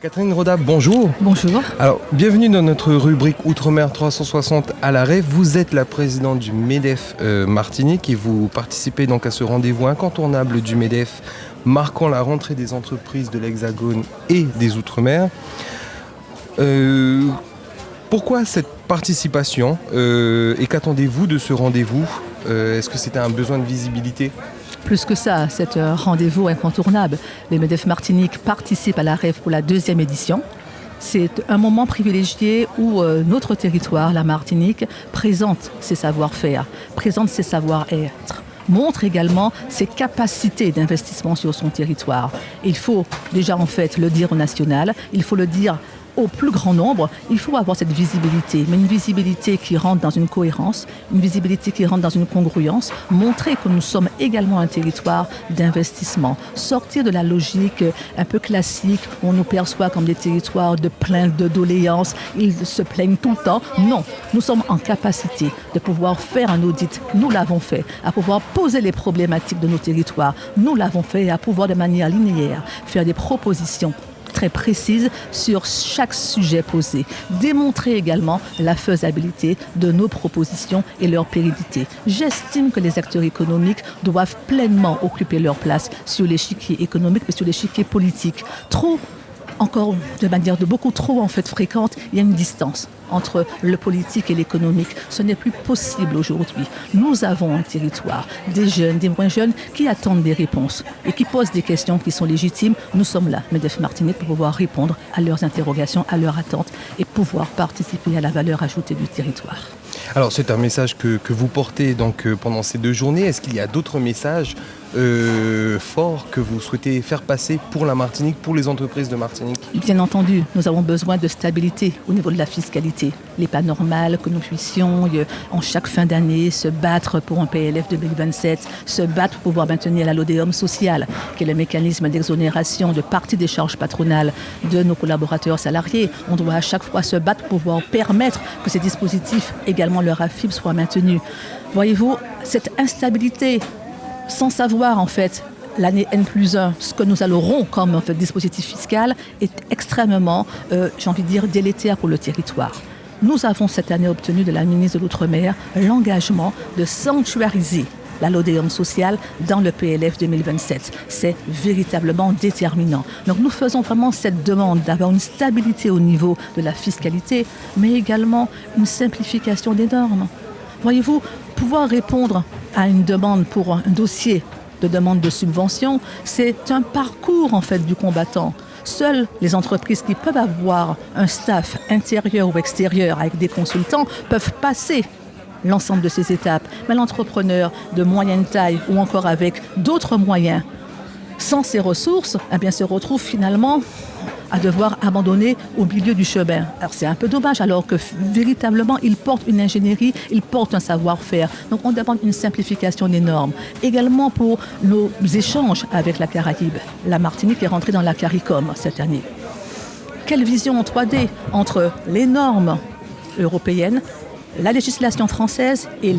Catherine Roda, bonjour. Bonjour. Alors, bienvenue dans notre rubrique Outre-mer 360 à l'arrêt. Vous êtes la présidente du MEDEF Martinique et vous participez donc à ce rendez-vous incontournable du MEDEF marquant la rentrée des entreprises de l'Hexagone et des Outre-mer. Pourquoi cette participation et qu'attendez-vous de ce rendez-vous? Est-ce que c'était un besoin de visibilité? Plus que ça, c'est un rendez-vous incontournable. Les MEDEF Martinique participent à la REV pour la 2e édition. C'est un moment privilégié où notre territoire, la Martinique, présente ses savoir-faire, présente ses savoir-être, montre également ses capacités d'investissement sur son territoire. Il faut déjà en fait le dire au national, il faut le dire au plus grand nombre, il faut avoir cette visibilité, mais une visibilité qui rentre dans une cohérence, une visibilité qui rentre dans une congruence, montrer que nous sommes également un territoire d'investissement, sortir de la logique un peu classique où on nous perçoit comme des territoires de plaintes, de doléances, ils se plaignent tout le temps. Non, nous sommes en capacité de pouvoir faire un audit, nous l'avons fait, à pouvoir poser les problématiques de nos territoires, nous l'avons fait, à pouvoir de manière linéaire faire des propositions très précise sur chaque sujet posé. Démontrer également la faisabilité de nos propositions et leur pérennité. J'estime que les acteurs économiques doivent pleinement occuper leur place sur l'échiquier économique, mais sur l'échiquier politique. Trop, encore de manière de beaucoup trop en fait fréquente, il y a une distance entre le politique et l'économique. Ce n'est plus possible aujourd'hui. Nous avons un territoire, des jeunes, des moins jeunes, qui attendent des réponses et qui posent des questions qui sont légitimes. Nous sommes là, MEDEF Martinique, pour pouvoir répondre à leurs interrogations, à leurs attentes et pouvoir participer à la valeur ajoutée du territoire. Alors, c'est un message que vous portez donc, pendant ces 2 journées. Est-ce qu'il y a d'autres messages forts que vous souhaitez faire passer pour la Martinique, pour les entreprises de Martinique? Bien entendu, nous avons besoin de stabilité au niveau de la fiscalité. Il n'est pas normal que nous puissions, en chaque fin d'année, se battre pour un PLF 2027, se battre pour pouvoir maintenir la LODEOM sociale, qui est le mécanisme d'exonération de partie des charges patronales de nos collaborateurs salariés. On doit à chaque fois se battre pour pouvoir permettre que ces dispositifs, également leur AFIB, soient maintenus. Voyez-vous, cette instabilité, sans savoir en fait l'année N+1, ce que nous aurons comme en fait, dispositif fiscal est extrêmement, j'ai envie de dire, délétère pour le territoire. Nous avons cette année obtenu de la ministre de l'Outre-mer l'engagement de sanctuariser la LODEOM sociale dans le PLF 2027. C'est véritablement déterminant. Donc nous faisons vraiment cette demande d'avoir une stabilité au niveau de la fiscalité, mais également une simplification des normes. Voyez-vous, pouvoir répondre à une demande pour un dossier de demande de subvention, c'est un parcours en fait du combattant. Seules les entreprises qui peuvent avoir un staff intérieur ou extérieur avec des consultants peuvent passer l'ensemble de ces étapes. Mais l'entrepreneur de moyenne taille ou encore avec d'autres moyens, sans ces ressources, eh bien, se retrouve finalement à devoir abandonner au milieu du chemin. Alors c'est un peu dommage alors que véritablement il porte une ingénierie, il porte un savoir-faire. Donc on demande une simplification des normes. Également pour nos échanges avec la Caraïbe. La Martinique est rentrée dans la CARICOM cette année. Quelle vision en 3D entre les normes européennes, la législation française et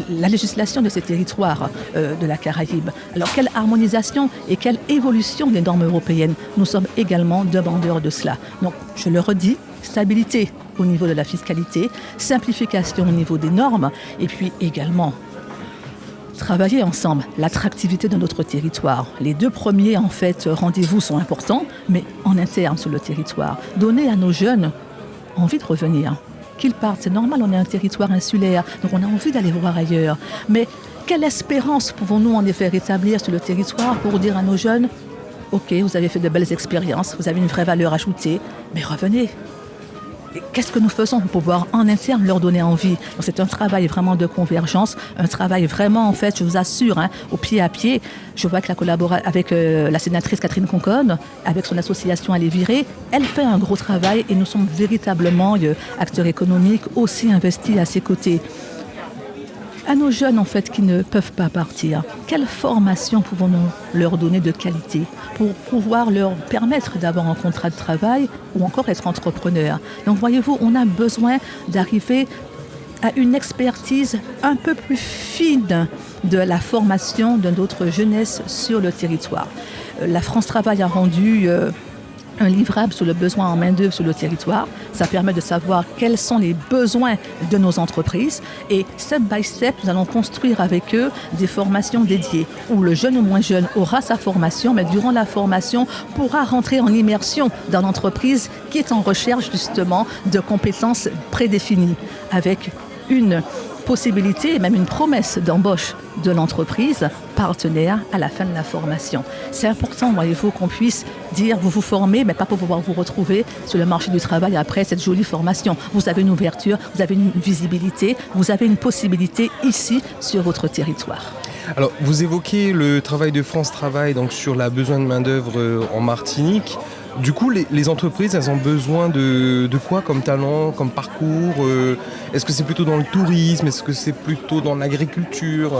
la législation de ces territoires de la Caraïbe. Alors, quelle harmonisation et quelle évolution des normes européennes? Nous sommes également demandeurs de cela. Donc, je le redis, stabilité au niveau de la fiscalité, simplification au niveau des normes, et puis également travailler ensemble, l'attractivité de notre territoire. Les 2 premiers, en fait, rendez-vous sont importants, mais en interne sur le territoire. Donner à nos jeunes envie de revenir. Qu'ils partent. C'est normal, on est un territoire insulaire, donc on a envie d'aller voir ailleurs. Mais quelle espérance pouvons-nous en effet rétablir sur le territoire pour dire à nos jeunes « Ok, vous avez fait de belles expériences, vous avez une vraie valeur ajoutée, mais revenez ». Qu'est-ce que nous faisons pour pouvoir en interne leur donner envie? Donc, c'est un travail vraiment de convergence, un travail vraiment, en fait, je vous assure, au pied à pied. Je vois que avec la sénatrice Catherine Conconne, avec son association Aller Virer, elle fait un gros travail et nous sommes véritablement acteurs économiques aussi investis à ses côtés. À nos jeunes, en fait, qui ne peuvent pas partir, quelle formation pouvons-nous leur donner de qualité pour pouvoir leur permettre d'avoir un contrat de travail ou encore être entrepreneur? Donc, voyez-vous, on a besoin d'arriver à une expertise un peu plus fine de la formation de notre jeunesse sur le territoire. La France Travail a rendu un livrable sur le besoin en main-d'œuvre sur le territoire. Ça permet de savoir quels sont les besoins de nos entreprises. Et step by step, nous allons construire avec eux des formations dédiées où le jeune ou moins jeune aura sa formation, mais durant la formation pourra rentrer en immersion dans l'entreprise qui est en recherche justement de compétences prédéfinies avec une possibilité et même une promesse d'embauche de l'entreprise partenaire à la fin de la formation. C'est important, voyez-vous, qu'on puisse dire vous vous formez, mais pas pour pouvoir vous retrouver sur le marché du travail après cette jolie formation. Vous avez une ouverture, vous avez une visibilité, vous avez une possibilité ici sur votre territoire. Alors, vous évoquez le travail de France Travail donc sur la besoin de main-d'œuvre en Martinique. Du coup, les entreprises, elles ont besoin de quoi comme talent, comme parcours Est-ce que c'est plutôt dans le tourisme? Est-ce que c'est plutôt dans l'agriculture?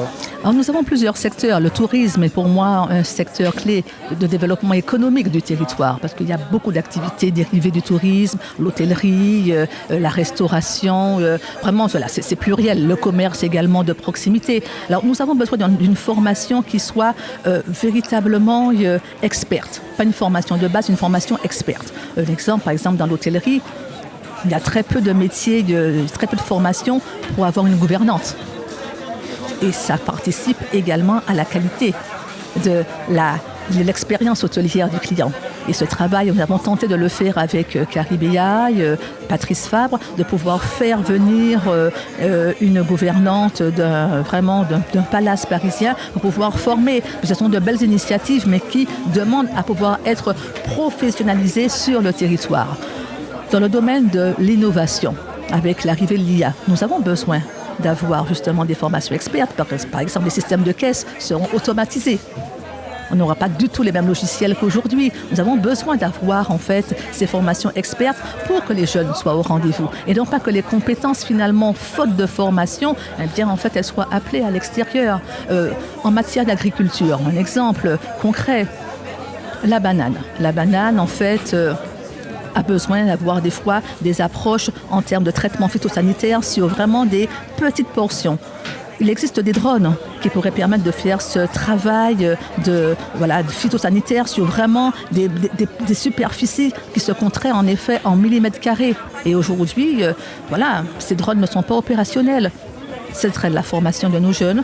Alors, nous avons plusieurs secteurs. Le tourisme est pour moi un secteur clé de développement économique du territoire parce qu'il y a beaucoup d'activités dérivées du tourisme, l'hôtellerie, la restauration. Vraiment, voilà, c'est pluriel. Le commerce également de proximité. Alors, nous avons besoin d'une formation qui soit véritablement experte. Pas une formation de base, une formation experte. Un exemple, par exemple, dans l'hôtellerie, il y a très peu de métiers, très peu de formations pour avoir une gouvernante. Et ça participe également à la qualité de l'expérience hôtelière du client. Et ce travail, nous avons tenté de le faire avec Caribéa, Patrice Fabre, de pouvoir faire venir une gouvernante d'un palace parisien pour pouvoir former. Ce sont de belles initiatives, mais qui demandent à pouvoir être professionnalisées sur le territoire. Dans le domaine de l'innovation, avec l'arrivée de l'IA, nous avons besoin d'avoir justement des formations expertes. Par exemple, les systèmes de caisse seront automatisés. On n'aura pas du tout les mêmes logiciels qu'aujourd'hui. Nous avons besoin d'avoir en fait ces formations expertes pour que les jeunes soient au rendez-vous. Et non pas que les compétences finalement, faute de formation, eh bien en fait elles soient appelées à l'extérieur. En matière d'agriculture, un exemple concret, la banane. La banane en fait a besoin d'avoir des fois des approches en termes de traitement phytosanitaire sur vraiment des petites portions. Il existe des drones qui pourraient permettre de faire ce travail de phytosanitaire sur vraiment des superficies qui se compteraient en effet en millimètres carrés. Et aujourd'hui, ces drones ne sont pas opérationnels. Ce serait de la formation de nos jeunes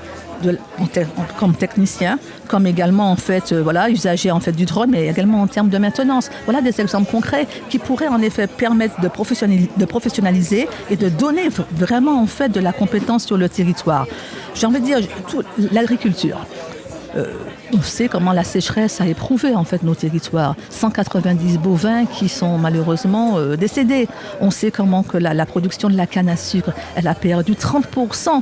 comme techniciens, comme également en fait, usagers en fait du drone, mais également en termes de maintenance. Voilà des exemples concrets qui pourraient en effet permettre de professionnaliser et de donner vraiment en fait de la compétence sur le territoire. J'ai envie de dire l'agriculture. On sait comment la sécheresse a éprouvé en fait nos territoires. 190 bovins qui sont malheureusement décédés. On sait comment que la production de la canne à sucre, elle a perdu 30%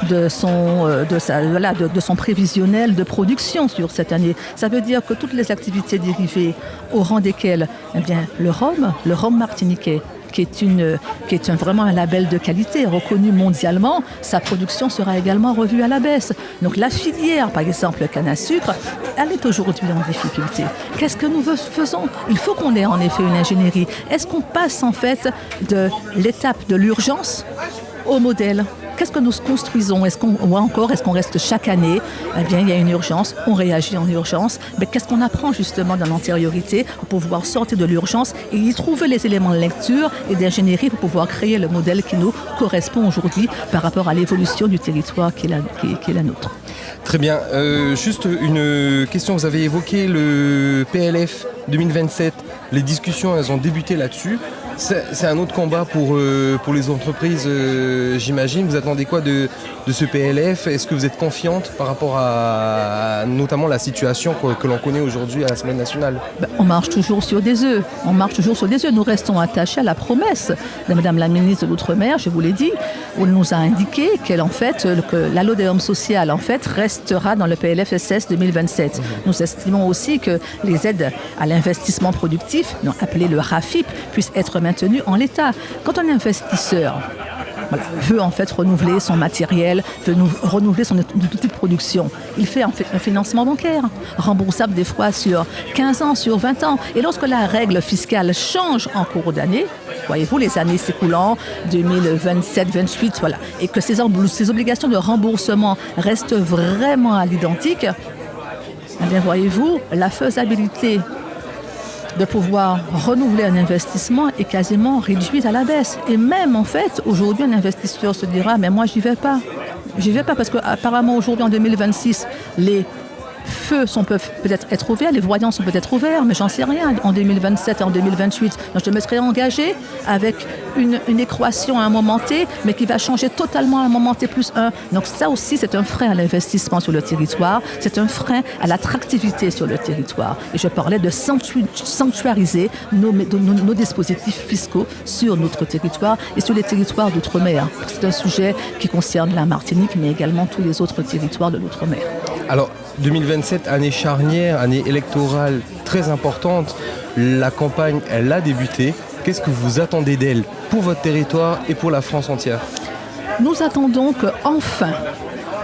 de son prévisionnel de production sur cette année. Ça veut dire que toutes les activités dérivées, au rang desquelles le rhum martiniquais, qui est vraiment un label de qualité reconnu mondialement, sa production sera également revue à la baisse. Donc la filière, par exemple, le canne à sucre, elle est aujourd'hui en difficulté. Qu'est-ce que nous faisons? Il faut qu'on ait en effet une ingénierie. Est-ce qu'on passe en fait de l'étape de l'urgence au modèle? Qu'est-ce que nous construisons? Est-ce qu'on reste chaque année? Eh bien, il y a une urgence, on réagit en urgence. Mais qu'est-ce qu'on apprend justement dans l'antériorité pour pouvoir sortir de l'urgence et y trouver les éléments de lecture et d'ingénierie pour pouvoir créer le modèle qui nous correspond aujourd'hui par rapport à l'évolution du territoire qui est la nôtre. Très bien. Juste une question. Vous avez évoqué le PLF 2027. Les discussions, elles ont débuté là-dessus. C'est un autre combat pour les entreprises, j'imagine. Vous attendez quoi de ce PLF? Est-ce que vous êtes confiante par rapport à notamment la situation que l'on connaît aujourd'hui à la Semaine nationale? On marche toujours sur des œufs. Nous restons attachés à la promesse de Madame la ministre de l'Outre-mer, je vous l'ai dit, où elle nous a indiqué que l'allodéum social en fait restera dans le PLFSS 2027. Nous estimons aussi que les aides à l'investissement productif, appelé le RAFIP, puissent être maintenues en l'état. Quand un investisseur veut en fait renouveler son matériel, veut renouveler son outil de production, il fait un financement bancaire, remboursable des fois sur 15 ans, sur 20 ans. Et lorsque la règle fiscale change en cours d'année, voyez-vous, les années s'écoulant, 2027, 2028, et que ces obligations de remboursement restent vraiment à l'identique, eh bien voyez-vous, la faisabilité de pouvoir renouveler un investissement est quasiment réduite à la baisse. Et même en fait, aujourd'hui, un investisseur se dira, mais moi, j'y vais pas. J'y vais pas parce qu'apparemment, aujourd'hui, en 2026, les feux peuvent peut-être être ouverts, les voyants sont peut-être ouverts, mais j'en sais rien en 2027 et en 2028. Donc je me serais engagée avec une équation à un moment T, mais qui va changer totalement à un moment T plus 1. Donc ça aussi, c'est un frein à l'investissement sur le territoire, c'est un frein à l'attractivité sur le territoire. Et je parlais de sanctuariser nos dispositifs fiscaux sur notre territoire et sur les territoires d'outre-mer. C'est un sujet qui concerne la Martinique, mais également tous les autres territoires de l'outre-mer. Alors, 2027, année charnière, année électorale très importante. La campagne, elle a débuté. Qu'est-ce que vous attendez d'elle pour votre territoire et pour la France entière ? Nous attendons qu'enfin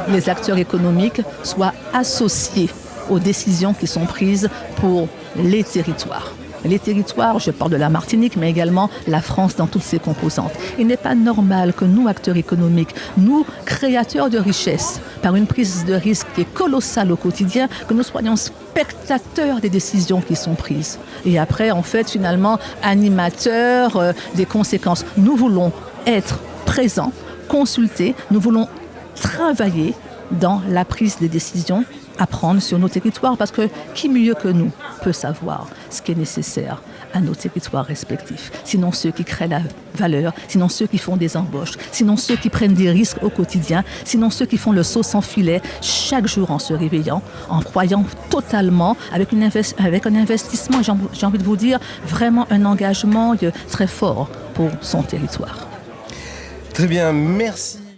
les acteurs économiques soient associés aux décisions qui sont prises pour les territoires. Les territoires, je parle de la Martinique, mais également la France dans toutes ses composantes. Il n'est pas normal que nous, acteurs économiques, nous, créateurs de richesses, par une prise de risque qui est colossale au quotidien, que nous soyons spectateurs des décisions qui sont prises. Et après, en fait, finalement, animateurs des conséquences. Nous voulons être présents, consulter, nous voulons travailler dans la prise des décisions à prendre sur nos territoires, parce que qui mieux que nous peut savoir ce qui est nécessaire à nos territoires respectifs, sinon ceux qui créent la valeur, sinon ceux qui font des embauches, sinon ceux qui prennent des risques au quotidien, sinon ceux qui font le saut sans filet chaque jour en se réveillant, en croyant totalement, avec un investissement, j'ai envie de vous dire, vraiment un engagement très fort pour son territoire. Très bien, merci.